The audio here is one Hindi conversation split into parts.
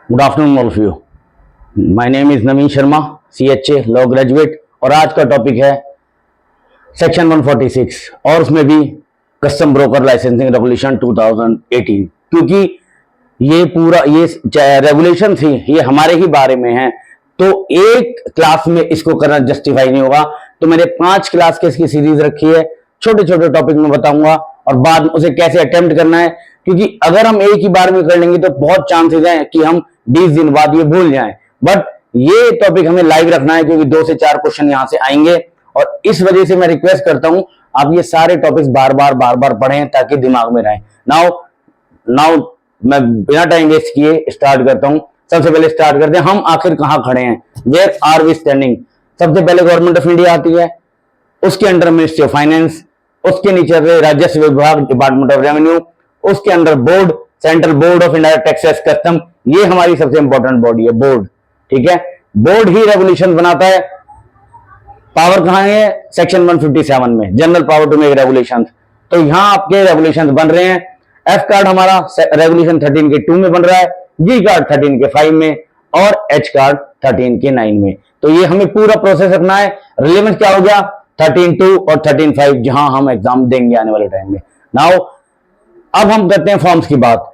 Good afternoon all of you. My name is Naveen Sharma, CHA law graduate, और आज का टॉपिक है सेक्शन 146 और उसमें भी कस्टम ब्रोकर लाइसेंसिंग रेगुलेशन 2018। क्योंकि ये पूरा ये रेगुलेशन थी, ये हमारे ही बारे में है, तो एक क्लास में इसको करना जस्टिफाई नहीं होगा। तो मैंने 5 क्लास के इसकी सीरीज रखी है, छोटे छोटे टॉपिक में बताऊंगा और बाद में उसे कैसे अटेम्प्ट करना है। क्योंकि अगर हम एक ही बार में कर लेंगे तो बहुत चांसेस हैं कि हम 20 दिन बाद ये भूल जाएं। बट ये टॉपिक हमें लाइव रखना है क्योंकि 2 से 4 क्वेश्चन यहां से आएंगे, और इस वजह से मैं रिक्वेस्ट करता हूं आप ये सारे टॉपिक्स बार बार पढ़ें ताकि दिमाग में रहे। नाउ मैं बिना टाइम वेस्ट किए स्टार्ट करता हूं। सबसे पहले स्टार्ट करते हैं, हम आखिर कहां खड़े हैं, वेयर आर वी स्टैंडिंग। सबसे पहले गवर्नमेंट ऑफ इंडिया आती है, उसके अंडर मिनिस्ट्री ऑफ फाइनेंस, उसके नीचे राजस्व विभाग डिपार्टमेंट ऑफ रेवेन्यू, उसके अंदर board central board of indirect taxes custom, ये हमारी सबसे इंपॉर्टेंट बॉडी है बोर्ड। ठीक है, बोर्ड ही रेगुलेशन बनाता है। पावर कहां है, सेक्शन 157 में, general power to make regulation. तो यहां आपके रेगुलेशन बन रहे हैं। एफ कार्ड हमारा रेगुलेशन 13 के 2 में बन रहा है, जी कार्ड 13 के 5 में, और एच कार्ड 13 के 9 में। तो ये हमें पूरा प्रोसेस रखना है। रिलेवेंस क्या हो गया, 13.2 और 13.5, जहां हम एग्जाम देंगे आने वाले टाइम में। नाउ अब हम करते हैं फॉर्म्स की बात।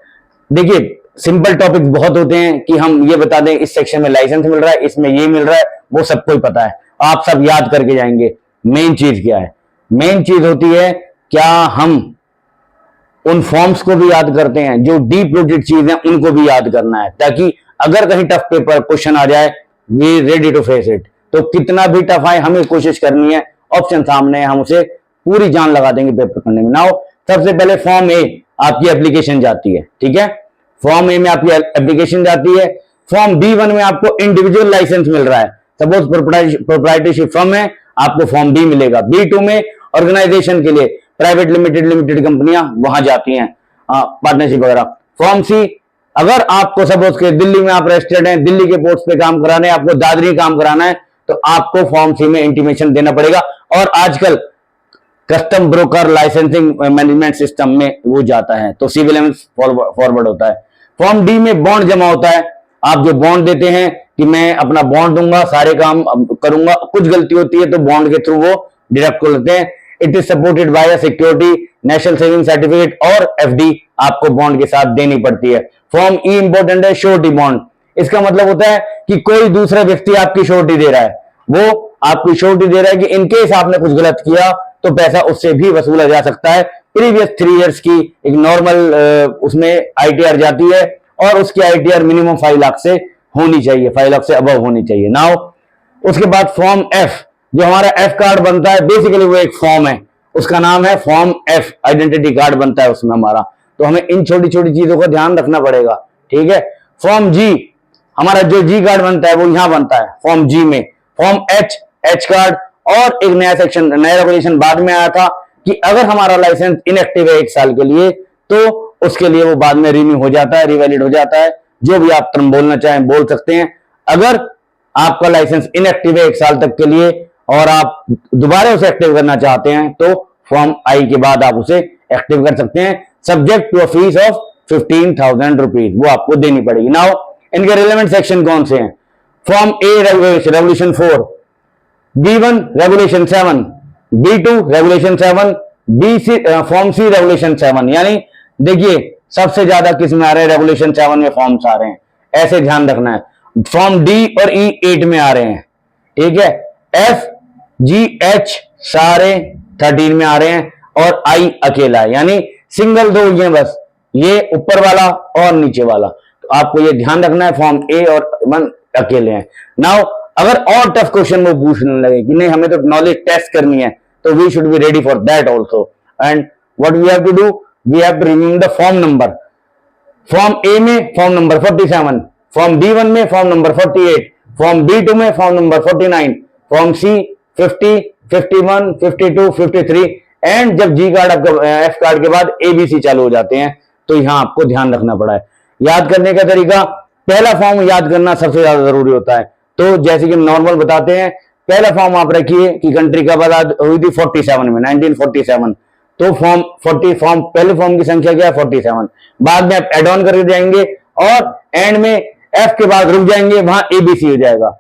देखिए, सिंपल टॉपिक्स बहुत होते हैं कि हम ये बता दें इस सेक्शन में लाइसेंस मिल रहा है, इसमें ये मिल रहा है, वो सबको ही पता है, आप सब याद करके जाएंगे। मेन चीज क्या है, मेन चीज होती है क्या हम उन फॉर्म्स को भी याद करते हैं, जो डीप रूटेड चीज है उनको भी याद करना है, ताकि अगर कहीं टफ पेपर क्वेश्चन आ जाए we ready to face it. तो कितना भी टफ आए हमें कोशिश करनी है, ऑप्शन सामने है, हम उसे पूरी जान लगा देंगे पेपर करने में। नाउ सबसे पहले फॉर्म ए आपकी एप्लीकेशन जाती है। ठीक है, फॉर्म ए में आपकी एप्लीकेशन जाती है। फॉर्म B1 में आपको इंडिविजुअल लाइसेंस मिल रहा है, सपोज प्रोप्राइटरशिप फर्म है, आपको फॉर्म B मिलेगा। B2 में ऑर्गेनाइजेशन के लिए प्राइवेट लिमिटेड कंपनियां वहां जाती हैं, पार्टनरशिप वगैरह। फॉर्म C, अगर आपको सपोज के दिल्ली में आप रजिस्टर्ड हैं, दिल्ली के पोर्ट्स पे काम कराने, आपको दादरी काम कराना है, तो आपको फॉर्म C में इंटीमेशन देना पड़ेगा। और आजकल custom broker licensing management system में वो जाता है, तो सिविल फॉरवर्ड होता है। फॉर्म D में बॉन्ड जमा होता है, आप जो बॉन्ड देते हैं कि मैं अपना बॉन्ड दूंगा, सारे काम करूंगा, कुछ गलती होती है तो बॉन्ड के थ्रू वो डिडक्ट कर लेते हैं। It is supported by security, national saving certificate और FD आपको बॉन्ड के साथ देनी पड़ती है। फॉर्म E इंपॉर्टेंट है, श्योरिटी बॉन्ड। इसका मतलब होता है कि कोई दूसरा व्यक्ति आपकी श्योरिटी दे रहा है, वो आपकी श्योरिटी दे रहा है कि इनकेस आपने कुछ गलत किया तो पैसा उससे भी वसूला जा सकता है। प्रीवियस 3 इयर्स की एक नॉर्मल उसमें ITR जाती है, और उसकी ITR मिनिमम 5 लाख से होनी चाहिए, 5 लाख से अबव होनी चाहिए। नाउ उसके बाद फॉर्म F, जो हमारा F कार्ड बनता है, बेसिकली वो एक फॉर्म है, उसका नाम है फॉर्म F, आइडेंटिटी कार्ड बनता है उसमें हमारा। तो हमें इन छोटी छोटी चीजों का ध्यान रखना पड़ेगा। ठीक है, फॉर्म G, हमारा जो G कार्ड बनता है वो यहां बनता है फॉर्म G में। फॉर्म H कार्ड, और एक नया सेक्शन, नया रेगुलेशन बाद में आया था कि अगर हमारा लाइसेंस इनएक्टिव है 1 साल के लिए, तो उसके लिए वो बाद में रिन्यू हो जाता है, रिवैलिड हो जाता है। जो भी आप टर्म बोलना चाहें बोल सकते हैं। अगर आपका लाइसेंस इनएक्टिव है 1 साल तक के लिए और आप दोबारा उसे एक्टिव करना चाहते हैं, तो फॉर्म I के बाद आप उसे एक्टिव कर सकते हैं, subject to a fees of 15,000 rupees, वो आपको देनी पड़ेगी। नाउ इनके रिलेवेंट सेक्शन कौन से हैं, form A regulation 4, B1 regulation 7, B2 regulation 7, form C regulation 7। यानी देखिए सबसे ज्यादा किस में आ रहे हैं, रेगुलेशन 7 में फॉर्म्स आ रहे हैं, ऐसे ध्यान रखना है। फॉर्म D और E 8 में आ रहे हैं। ठीक है, F G H सारे 13 में आ रहे हैं, और I अकेला है, यानी सिंगल 2 ये बस, ये ऊपर वाला और नीचे वाला। तो आपको ये ध्यान रखना है, फॉर्म A और 1 अकेले हैं। नाउ अगर और टफ क्वेश्चन वो पूछने लगे कि नहीं हमें तो नॉलेज टेस्ट करनी है, तो we should be ready for that also. And what we have to do, we have to remember the form number. Form A में फॉर्म नंबर 47, फॉर्म B1 में फॉर्म नंबर 48, फॉर्म B2 में form number 49, form C 50, 51, 52, 53, and जब G कार्ड आपका F कार्ड के बाद ABC चालू हो जाते हैं। तो यहां आपको ध्यान रखना पड़ा है। याद करने का तरीका, पहला फॉर्म याद करना सबसे ज्यादा जरूरी होता है। तो जैसे कि नॉर्मल बताते हैं, पहला फॉर्म आप रखिए कि कंट्री कब आजाद हुई थी, 47 में, 1947। तो फॉर्म पहले फॉर्म की संख्या क्या है, 47। बाद में आप एड ऑन करके जाएंगे, और एंड में एफ के बाद रुक जाएंगे, वहां ABC हो जाएगा।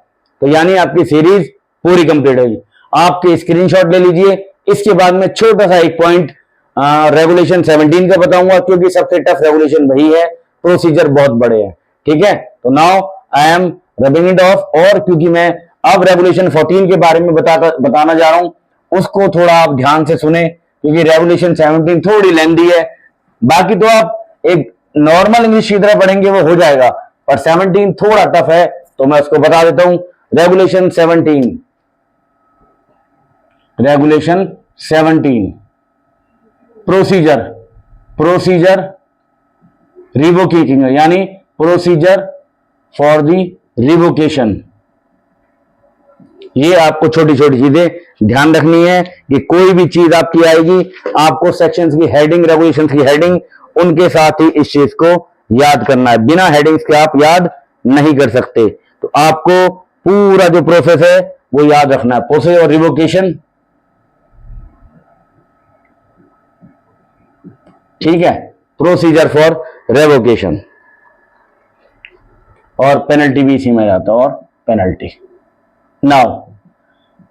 तो यानी आपकी सीरीज पूरी कंप्लीट होगी। आपके स्क्रीनशॉट ले लीजिए। इसके बाद में छोटा सा एक पॉइंट रेगुलेशन 17 का बताऊंगा, क्योंकि सबसे टफ रेगुलेशन वही है, प्रोसीजर बहुत बड़े हैं। ठीक है, तो now I am rubbing it of. और क्योंकि मैं अब रेगुलेशन 14 के बारे में बताना जा रहा हूं, उसको थोड़ा आप ध्यान से सुने, क्योंकि रेगुलेशन 17 थोड़ी लेंथी है। बाकी तो आप एक नॉर्मल इंग्लिश की तरह पढ़ेंगे वो हो जाएगा, पर 17 थोड़ा टफ है, तो मैं उसको बता देता हूं। रेगुलेशन 17 प्रोसीजर रिवोकेशन, यानी प्रोसीजर फॉर दी रिवोकेशन। ये आपको छोटी छोटी चीजें ध्यान रखनी है कि कोई भी चीज आपकी आएगी, आपको सेक्शंस की हेडिंग, रेगुलेशंस की हेडिंग, उनके साथ ही इस चीज को याद करना है। बिना हेडिंग्स के आप याद नहीं कर सकते। तो आपको पूरा जो प्रोसेस है वो याद रखना है। प्रोसेस और रिवोकेशन, ठीक है, प्रोसीजर फॉर रेवोकेशन, और पेनल्टी भी इसी में जाता है, और पेनल्टी। नाउ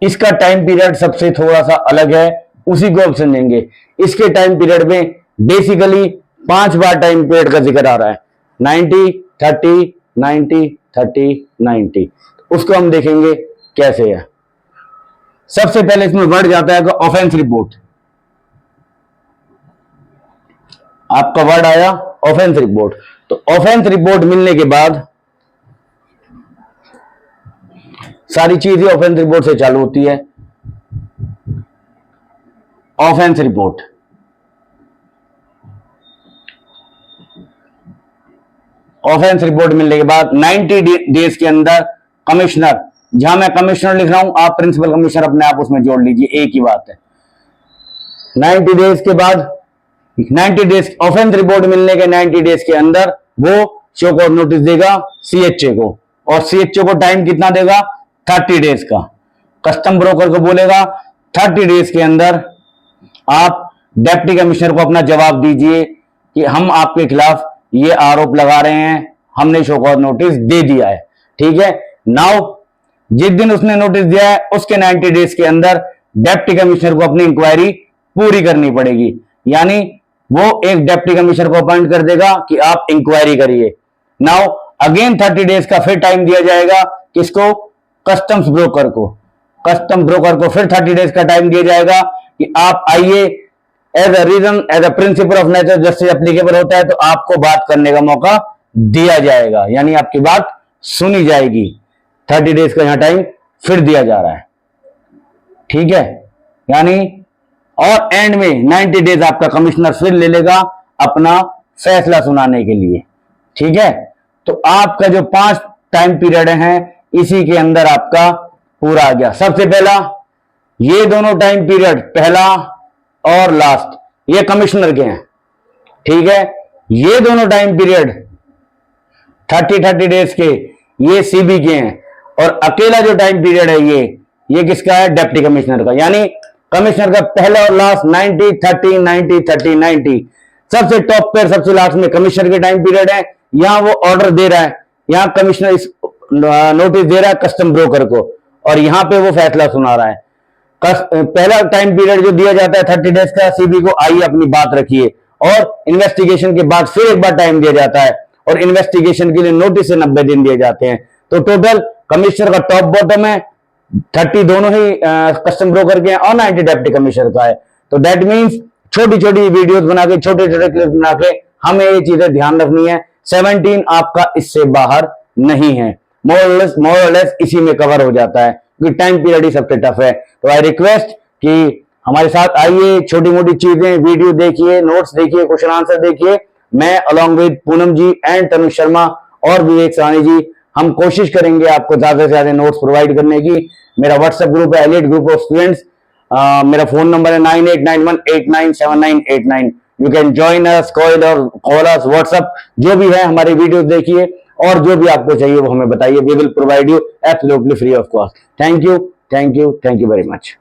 इसका टाइम पीरियड सबसे थोड़ा सा अलग है, उसी को अब समझेंगे। इसके टाइम पीरियड में बेसिकली 5 बार टाइम पीरियड का जिक्र आ रहा है, 90, 30, 90, 30, 90। उसको हम देखेंगे कैसे है। सबसे पहले इसमें वर्ड जाता है ऑफेंस रिपोर्ट। आपका वर्ड आया ऑफेंस रिपोर्ट। तो ऑफेंस रिपोर्ट मिलने के बाद सारी चीजें ऑफेंस रिपोर्ट से चालू होती है। ऑफेंस रिपोर्ट, ऑफेंस रिपोर्ट मिलने के बाद 90 डेज के अंदर कमिश्नर, जहां मैं कमिश्नर लिख रहा हूं, आप प्रिंसिपल कमिश्नर अपने आप उसमें जोड़ लीजिए, एक ही बात है। 90 डेज के बाद 90 डेज ऑफेंस रिपोर्ट मिलने के 90 डेज के अंदर वो शो कॉज नोटिस देगा CHA को, और CHA को टाइम कितना देगा, 30 डेज का। कस्टम ब्रोकर को बोलेगा 30 डेज के अंदर आप डिप्टी कमिश्नर को अपना जवाब दीजिए कि हम आपके खिलाफ ये आरोप लगा रहे हैं, हमने शो कॉज नोटिस दे दिया है। ठीक है, नाउ जिस दिन उसने नोटिस दिया है उसके 90 डेज के अंदर डिप्टी कमिश्नर को अपनी इंक्वायरी पूरी करनी पड़ेगी। यानी वो एक डिप्टी कमिश्नर को अपॉइंट कर देगा कि आप इंक्वायरी करिए। नाउ अगेन 30 डेज का फिर टाइम दिया जाएगा, किसको, कस्टम्स ब्रोकर को। कस्टम ब्रोकर को फिर 30 डेज का टाइम दिया जाएगा कि आप आइए, as a reason, as a principle of natural justice applicable होता है तो आपको बात करने का मौका दिया जाएगा, यानी आपकी बात सुनी जाएगी। 30 डेज का यहां टाइम फिर दिया जा रहा है। ठीक है, यानी और एंड में 90 डेज आपका कमिश्नर फिर ले लेगा अपना फैसला सुनाने के लिए। ठीक है, तो आपका जो 5 टाइम पीरियड हैं इसी के अंदर आपका पूरा आ गया। सबसे पहला ये दोनों टाइम पीरियड, पहला और लास्ट, ये कमिश्नर के हैं। ठीक है, ये दोनों टाइम पीरियड 30 डेज के, ये CB के हैं। और अकेला जो टाइम पीरियड है ये किसका है, डिप्टी कमिश्नर का। यानी कमिश्नर का पहला और लास्ट 90, 30, 90, 30, 90। सबसे टॉप पे सबसे लास्ट में कमिश्नर के टाइम पीरियड है। यहां वो ऑर्डर दे रहा है, यहां कमिश्नर इस नोटिस दे रहा है कस्टम ब्रोकर को, और यहां पे वो फैसला सुना रहा है। पहला टाइम पीरियड जो दिया जाता है 30 डेज का, CB को आइए अपनी बात रखिए, और इन्वेस्टिगेशन के बाद फिर एक बार टाइम दिया जाता है, और इन्वेस्टिगेशन के लिए नोटिस से 90 दिन दिए जाते हैं। तो टोटल कमिश्नर का टॉप बॉटम है, 30 दोनों ही कस्टम ब्रोकर के हैं, और 90 डिप्टी कमिश्नर का है। तो दैट मीन्स छोटी छोटी वीडियोस बना के, छोटे छोटे क्लिप बना के हमें ये चीजें ध्यान रखनी है। 17 आपका इससे बाहर नहीं है, मोर और लेस इसी में कवर हो जाता है, क्योंकि टाइम पीरियड ही सबसे टफ है। तो आई रिक्वेस्ट कि हमारे साथ आइए, छोटी मोटी चीजें वीडियो देखिए, नोट्स देखिए, क्वेश्चन आंसर देखिए। मैं along with Poonam ji and Tanush Sharma और विवेक सानी जी, हम कोशिश करेंगे आपको ज्यादा से ज्यादा नोट्स प्रोवाइड करने की। मेरा व्हाट्सएप ग्रुप है एलिट ग्रुप ऑफ स्टूडेंट्स। मेरा फोन नंबर है 9891897989। You can join us, call us, WhatsApp, जो भी है हमारी वीडियोस देखिए, और जो भी आपको चाहिए वो हमें बताइए। We will provide you absolutely free of cost. Thank you very much.